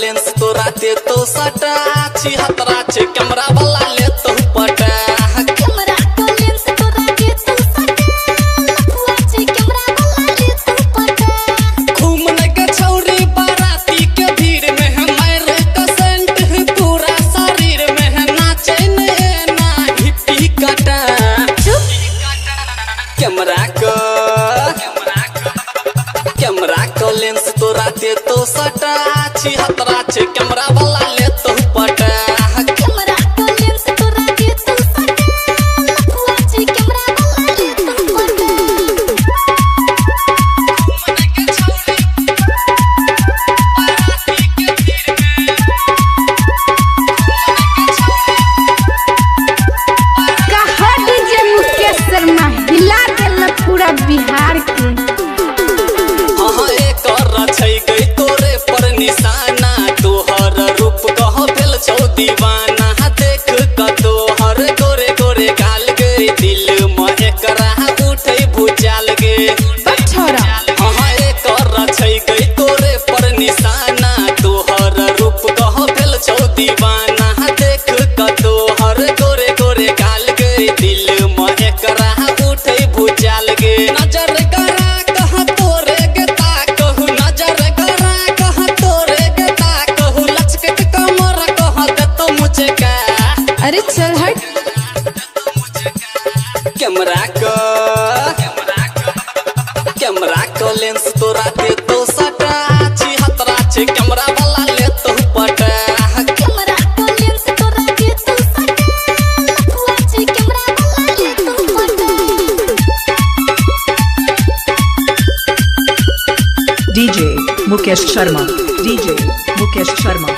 Lens तोरा दे तो सटा छी हतरा छे कैमरा वाला ले तो पटा कैमरा को लेंस तोरा दे तो सटा लफुआ छे कैमरा वाला ले तो पटा घूमने के छौरी बाराती के भीड़ में है मारे कसेंट पूरा शरीर में है नाचे ने ना हिप्पी कटा चुप कैमरा को लेंस तोरा दे तो सटा छी हतरा छे कैमरा वाला ले तो पटा कैमरा को लेंस तोरा दे तो सटा लफुआ छे कैमरा वाला ले तो पटा घूमने के छौरी बाराती के भीड़ में कहा डीजे मुकेश शर्मा हिला देला पूरा बिहार के तोरे पर निशाना तोहर रूप कह भेल छौ दीवाना देख क तोहर गोरे गोरे गाल गे दिल में एकरा उठै भुजाल गे तोरे पर निशाना तोहर रूप कह भेल छौ दीवाना देख क तोहर गोरे गोरे गाल गे दिल में एकरा उठै भुजाल गे नजर करा कह तोरे गे ताकहु नजर अरे चल हट कैमरा को लेंस तोरा दे तो सटा छी हतरा छे कैमरा वाला ले तो पटा कैमरा को लेंस तोरा दे तो सटा लफुआ छे कैमरा वाला ले तो पटा DJ मुकेश शर्मा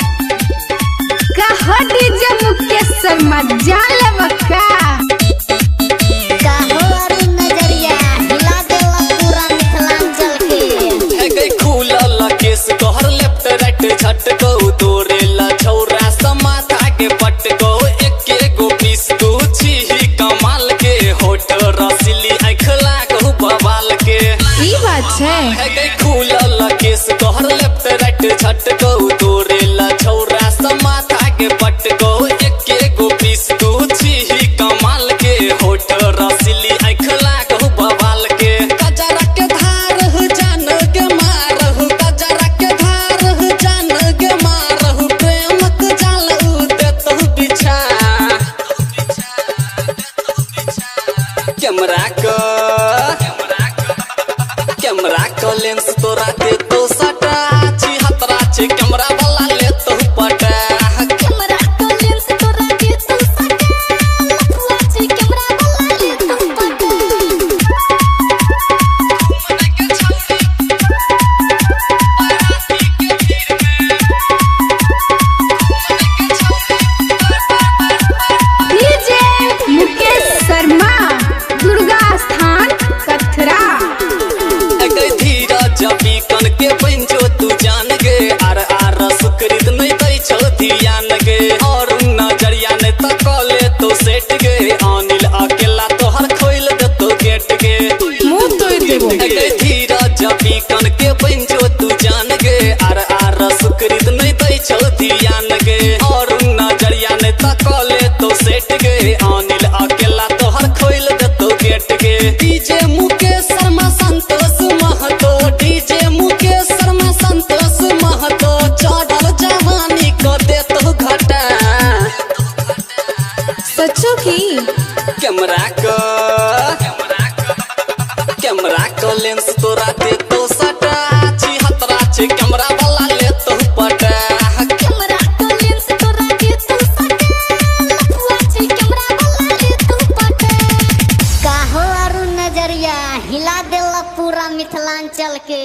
कहा डीजे मुकेश शर्मा जान लेवा का काहो अरे नजरिया हिला देला पूरा मिथिलांचल के है गई खुलल केस कहर लेफ्ट राइट झटको तोरेला छौरा समाथा के पटको एके गो पीस तू छी कमाल के होठ रसली आँख लागो बवाल के ई बात है गई खुलल केस कहर लेफ्ट राइट झटको तोरेला छौरा समाथा के पटको एके गो पीस तू छी कमाल के होठ रसली आँख लागो बवाल के कजरा के धार जान के मारहु कजरा के धार जान के मारहु प्रेमक जाल देतहु बिछा कैमरा को लेंस तोरा दे तो सटा छी हतरा छे कैमरा वाला ले तो पटा कैमरा को लेंस तोरा दे तो सटा लफुआ छे कैमरा वाला ले तो पटा घूमने के छौरी बाराती के भीड़ में डीजे मुकेश शर्मा दुर्गा स्थान कथरा गई धीरज बीकन के बन जो तू जान गे आर सुकृत नहीं दै छौ ध्यान गे और नजरिया ने तकले तो सेट गे अनिल अकेला तोहर खोल दे तो गेट गे मुंह तोड़ देबो गई धीरज बीकन के बन जो तू जान गे आर सुकृत नहीं दै छौ ध्यान गे और नजरिया ने तकले तो सेट गे अनिल अकेला तोहर खोल दे तो गेट गे डीजे मुकेश शर्मा संतोष महतो डीजे मुकेश शर्मा संतोष महतो चढ़ल जवानी को दे तो घटा सच्चो की कैमरा को लेंस तोरा दे तो सटा छी हतरा छे कैमरा वाला ले तो पटा कैमरा को लेंस तोरा दे तो सटा लफुआ छे कैमरा वाला ले तो पटा देला पूरा मिथिलांचल के।